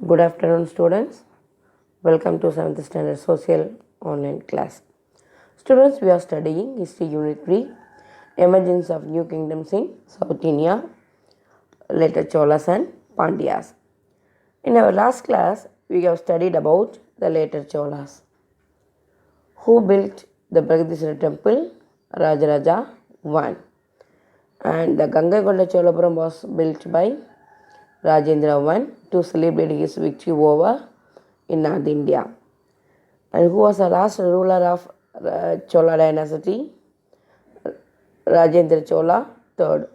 Good afternoon, students. Welcome to 7th Standard Social Online class. Students, we are studying History Unit 3, Emergence of New Kingdoms in South India, later Cholas and Pandyas. In our last class, we have studied about the later Cholas. Who built the Bragadishwara temple? Rajaraja I. And the Gangaikonda Cholapuram was built by Rajendra I to celebrate his victory over in North India. And who was the last ruler of Chola dynasty? Rajendra Chola III.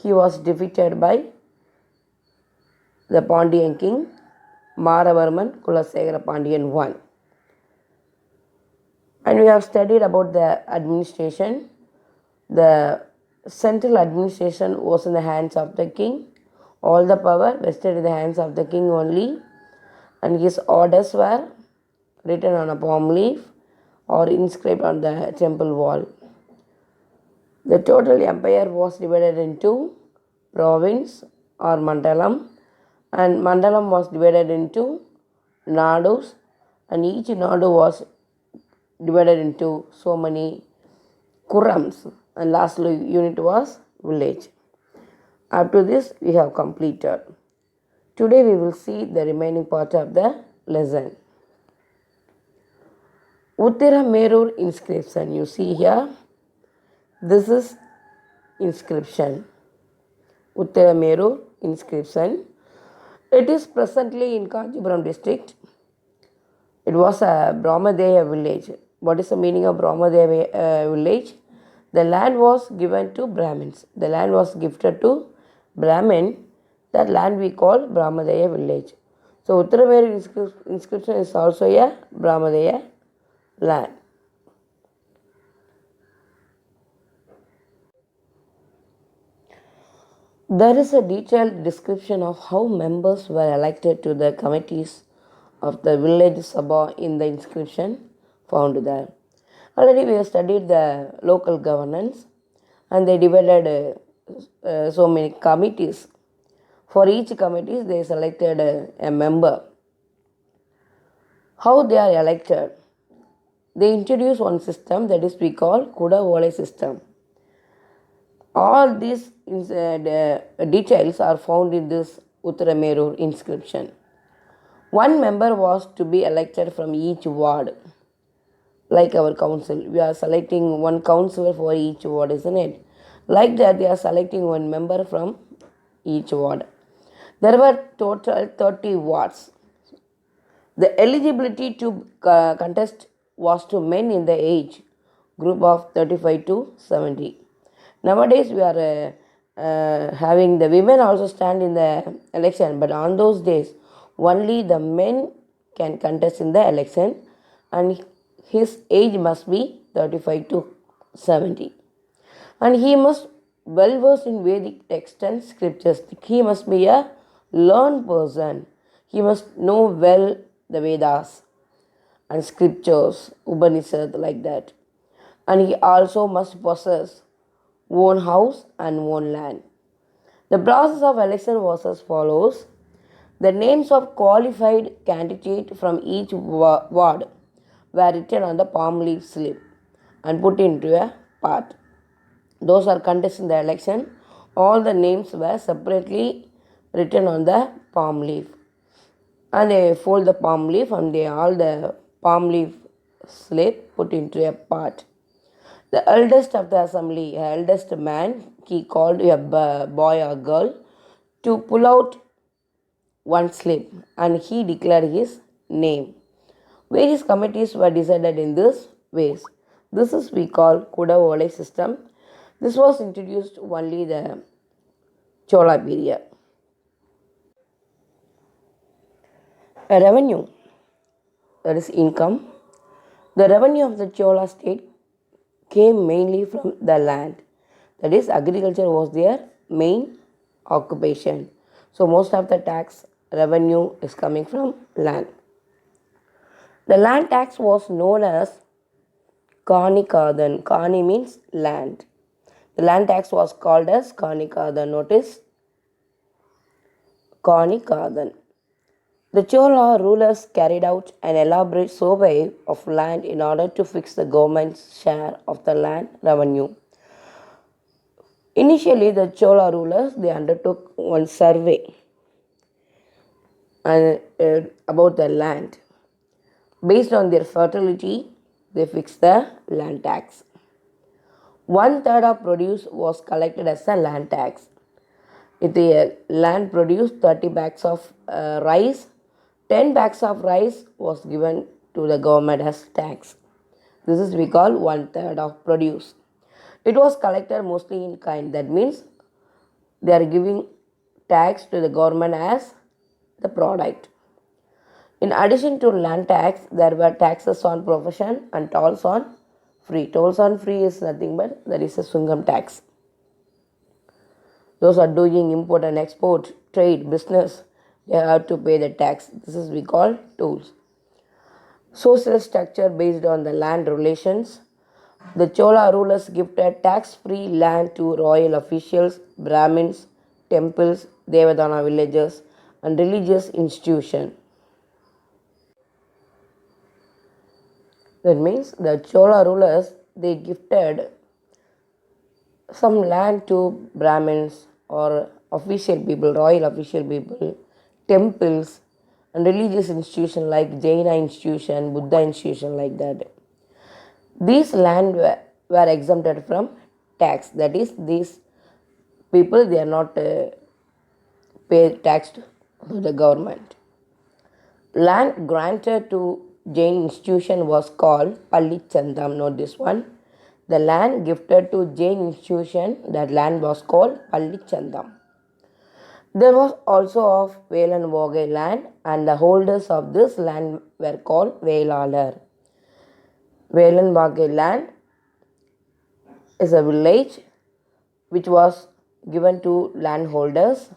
He was defeated by the Pandyan king Maravarman Kulasekara Pandyan I. And we have studied about the administration. The central administration was in the hands of the king. All the power vested in the hands of the king only, and his orders were written on a palm leaf or inscribed on the temple wall. The total empire was divided into province or mandalam, and mandalam was divided into nadus, and each nadu was divided into so many kurams, and last unit was village. Up to this we have completed. Today we will see the remaining part of the lesson. Uttara Merur inscription. You see here, this is inscription. Uttara Merur inscription. It is presently in Kanchipuram district. It was a Brahmadeya village. What is the meaning of Brahmadeya village? The land was given to Brahmins. The land was gifted to Brahmin. That land we call Brahmadeya village. So Uttara Merur inscription is also a Brahmadeya land. There is a detailed description of how members were elected to the committees of the village Sabha in the inscription found there. Already we have studied the local governance, and they divided so many committees. For each committee they selected a member. How they are elected? They introduced one system, that is we call Kuda Vole system. All these details are found in this Uttara Merur inscription. One member was to be elected from each ward, like our council. We are selecting one councillor for each ward, isn't it? Like that, they are selecting one member from each ward. There were total 30 wards. The eligibility to contest was to men in the age group of 35 to 70. Nowadays we are having the women also stand in the election, but on those days only the men can contest in the election, and his age must be 35 to 70. And he must well versed in Vedic text and scriptures. He must be a learned person. He must know well the Vedas and scriptures, Upanishad, like that. And he also must possess own house and own land. The process of election was as follows. The names of qualified candidates from each ward were written on the palm leaf slip and put into a pot. Those are contesting the election. All the names were separately written on the palm leaf, and they fold the palm leaf, and they all the palm leaf slip put into a pot. The eldest of the assembly, eldest man, he called a boy or girl to pull out one slip, and he declared his name. Various committees were decided in this ways. This is we call Kuda Vole system. This was introduced only the Chola period. A revenue, that is income. The revenue of the Chola state came mainly from the land. That is, agriculture was their main occupation. So most of the tax revenue is coming from land. The land tax was known as Kani Kadan. Kani means land. The land tax was called as Kani Kadan. Notice Kani Kadan. The Chola rulers carried out an elaborate survey of land in order to fix the government's share of the land revenue. Initially, the Chola rulers they undertook one survey about the land. Based on their fertility, they fixed the land tax. One third of produce was collected as a land tax. If the land produced 30 bags of rice, 10 bags of rice was given to the government as tax. This is we call one third of produce. It was collected mostly in kind. That means they are giving tax to the government as the product. In addition to land tax, there were taxes on profession and tolls on free. Tolls on free is nothing but there is a sungam tax. Those are doing import and export, trade, business, they have to pay the tax. This is we call tolls. Social structure based on the land relations. The Chola rulers gifted tax-free land to royal officials, Brahmins, temples, Devadana villages, and religious institutions. That means the Chola rulers they gifted some land to Brahmins or official people, royal official people, temples, and religious institutions like Jaina institution, Buddha institution like that. These land were exempted from tax. That is, these people they are not pay tax to the government. Land granted to Jain institution was called Palli Chandam. Note this one. The land gifted to Jain institution, that land was called Palli Chandam. There was also of Velan Vogai land, and the holders of this land were called Velalar. Velan Vogai land is a village which was given to landholders.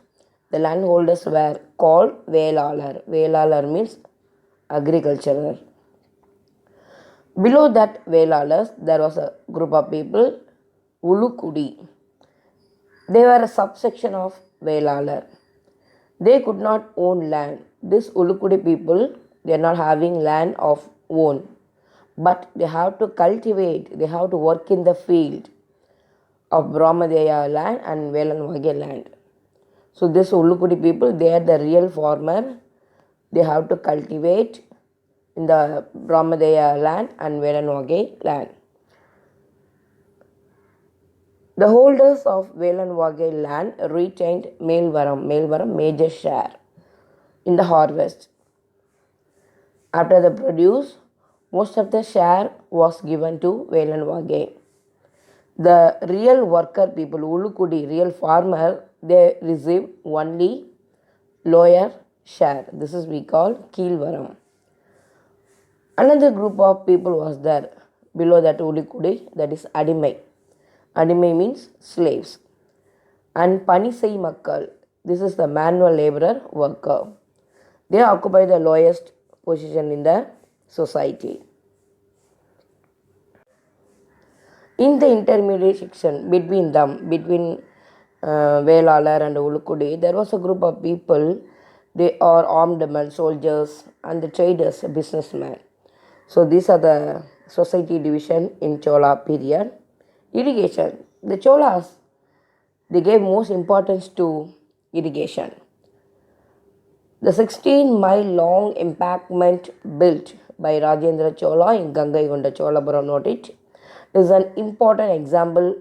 The landholders were called Velalar. Velalar means agricultural. Below that Velalars, there was a group of people, Ulukudi. They were a subsection of Velalar. They could not own land. These Ulukudi people, they are not having land of own. But they have to cultivate, they have to work in the field of Brahmadeya land and Velanvage land. So this Ulukudi people, they are the real farmer. They have to cultivate in the Brahmadeya land and Velanvage land. The holders of Velanvage land retained Melvaram major share in the harvest. After the produce, most of the share was given to Velanvage. The real worker people, Ulukudi, real farmer, they receive only lower share. This is we call Keelvaram. Another group of people was there below that Ulukudi, that is Adimai. Adimai means slaves. And Panisai Makkal, this is the manual laborer worker. They occupy the lowest position in the society. In the intermediate section between them, between Velalar and Ulukudi, there was a group of people. They are armed men, soldiers, and the traders, businessmen. So these are the society division in Chola period. Irrigation. The Cholas, they gave most importance to irrigation. The 16-mile long embankment built by Rajendra Chola in Gangaikonda Cholapuram noted is an important example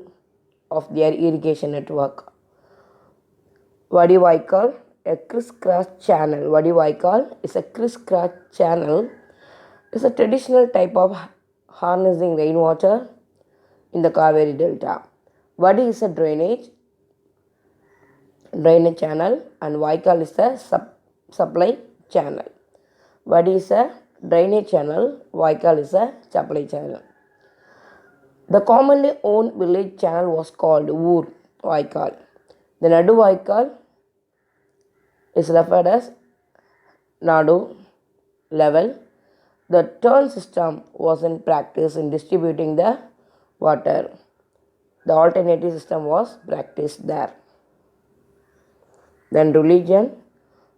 of their irrigation network. What do I call a crisscross channel? What do I call is a crisscross channel. It's a traditional type of harnessing rainwater in the Kaveri Delta. What is a drainage channel, and Vaikal is a supply channel. What is a drainage channel? Vaikal is a supply channel. The commonly owned village channel was called Ur Vaikal. The Nadu Vaikal is referred as Nadu level. The turn system was in practice in distributing the water. The alternative system was practiced there. Then religion.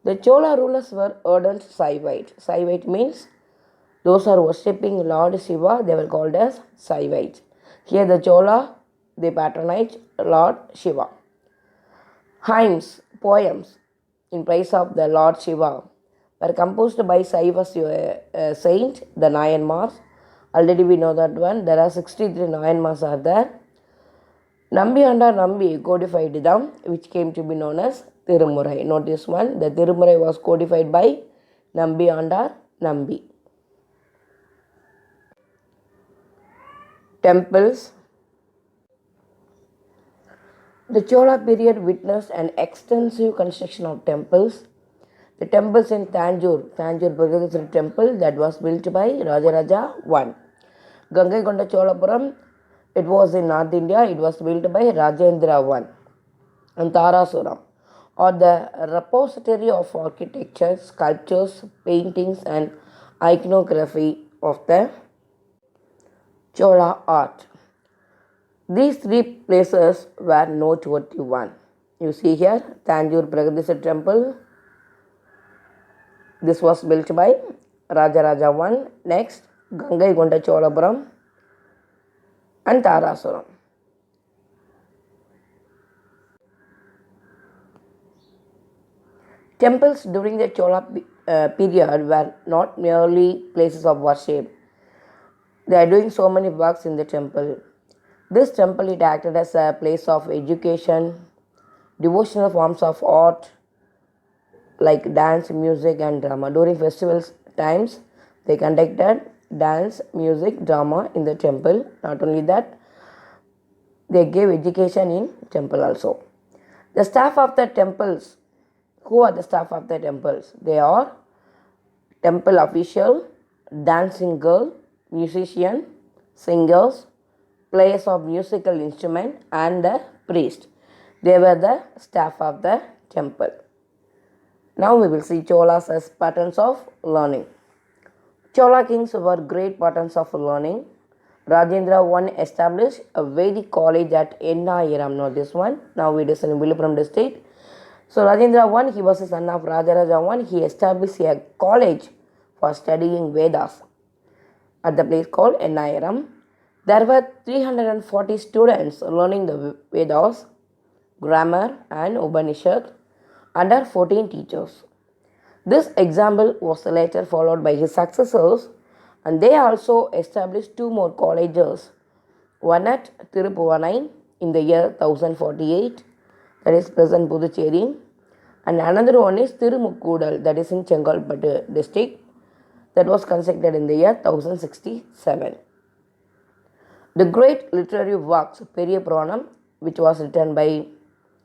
The Chola rulers were ardent Saivite. Saivite means those are worshipping Lord Shiva, they were called as Saivites. Here the Chola, they patronized Lord Shiva. Hymns, poems in praise of the Lord Shiva were composed by Saiva saint, the Nayanmars. Already we know that one. There are 63 Nayanmars are there. Nambi Andar Nambi codified them, which came to be known as Tirumurai. Note this one. The Tirumurai was codified by Nambi Andar Nambi. Temples. The Chola period witnessed an extensive construction of temples. The temples in Tanjore Brihadishwara temple that was built by Rajaraja I. Gangaikonda Cholapuram, it was in North India, it was built by Rajendra I. And Tarasuram, or the repository of architecture, sculptures, paintings and iconography of the Chola art. These three places were noteworthy one. You see here, Tanjore Brihadishwara temple. This was built by Rajaraja I. Next, Gangaikonda Cholapuram and Tarasuram. Temples during the Chola period were not merely places of worship. They are doing so many works in the temple. This temple, it acted as a place of education, devotional forms of art like dance, music and drama. During festivals times, they conducted dance, music, drama in the temple. Not only that, they gave education in temple also. The staff of the temples, who are the staff of the temples? They are temple official, dancing girl, musician, singers, players of musical instrument and the priest. They were the staff of the temple. Now we will see Cholas as patterns of learning. Chola kings were great patterns of learning. Rajendra I established a Vedic college at Ennayiram. Know this one. Now it is in Viluppuram district. So Rajendra I, he was the son of Rajaraja I. He established a college for studying Vedas at the place called Ennayiram. There were 340 students learning the Vedas, grammar and Upanishad under 14 teachers. This example was later followed by his successors, and they also established two more colleges, one at Tiruppuvanai in the year 1048, that is present Puducherry, and another one is Tirumukkudal, that is in Chengalpattu district, that was constructed in the year 1067. The great literary works, Periya Puranam, which was written by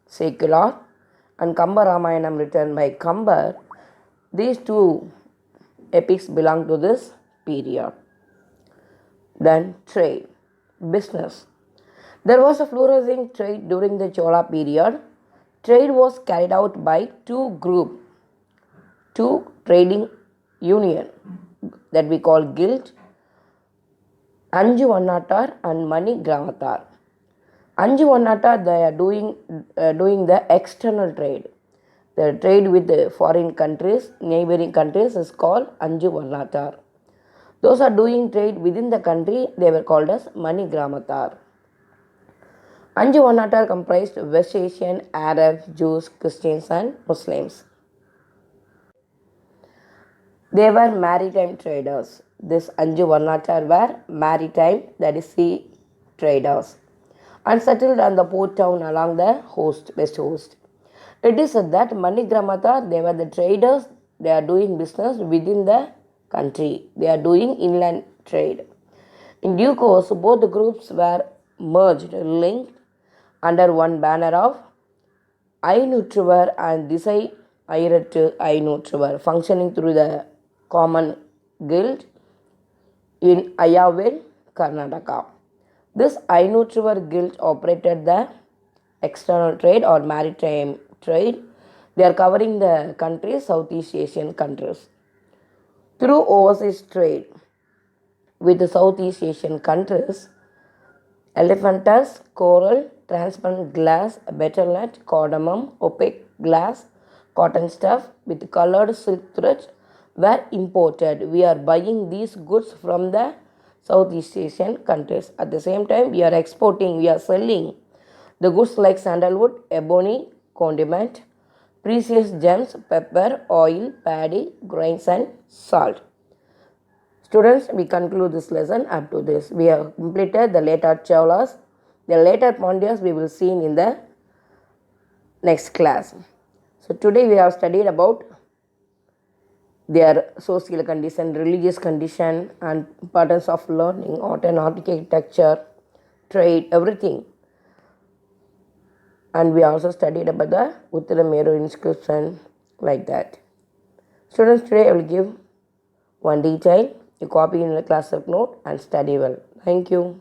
Sekular, and Kamba Ramayanam written by Kambar, these two epics belong to this period. Then trade, business. There was a flourishing trade during the Chola period. Trade was carried out by two trading union that we call guild, Anju Vannatar and Mani Gramatar. Anju Vannatar, they are doing the external trade. The trade with the foreign countries, neighboring countries is called Anju Vannatar. Those are doing trade within the country, they were called as Mani Gramatar. Anju Vannatar comprised West Asian, Arabs, Jews, Christians and Muslims. They were maritime traders. This Anju Vannatar were maritime, that is sea traders, and settled on the port town along the west coast. It is said that Mani Gramatar, they were the traders, they are doing business within the country. They are doing inland trade. In due course, both the groups were merged, linked under one banner of Ainutruvar and Disai Airattu Ainutruvar, functioning through the common guild in Ayavil, Karnataka. This Ainutruvar guild operated the external trade or maritime trade. They are covering the countries, Southeast Asian countries. Through overseas trade with the Southeast Asian countries, elephantus, coral, transparent glass, betel nut, cardamom, opaque glass, cotton stuff with colored silk threads were imported. We are buying these goods from the Southeast Asian countries. At the same time, we are selling the goods like sandalwood, ebony, condiment, precious gems, pepper, oil, paddy, grains, and salt. Students, we conclude this lesson up to this. We have completed the later Cholas. The later Pandyas we will see in the next class. So today we have studied about their social condition, religious condition, and importance of learning, art and architecture, trade, everything. And we also studied about the Uttara inscription, like that. Students, today I will give one detail. You copy in the class note and study well. Thank you.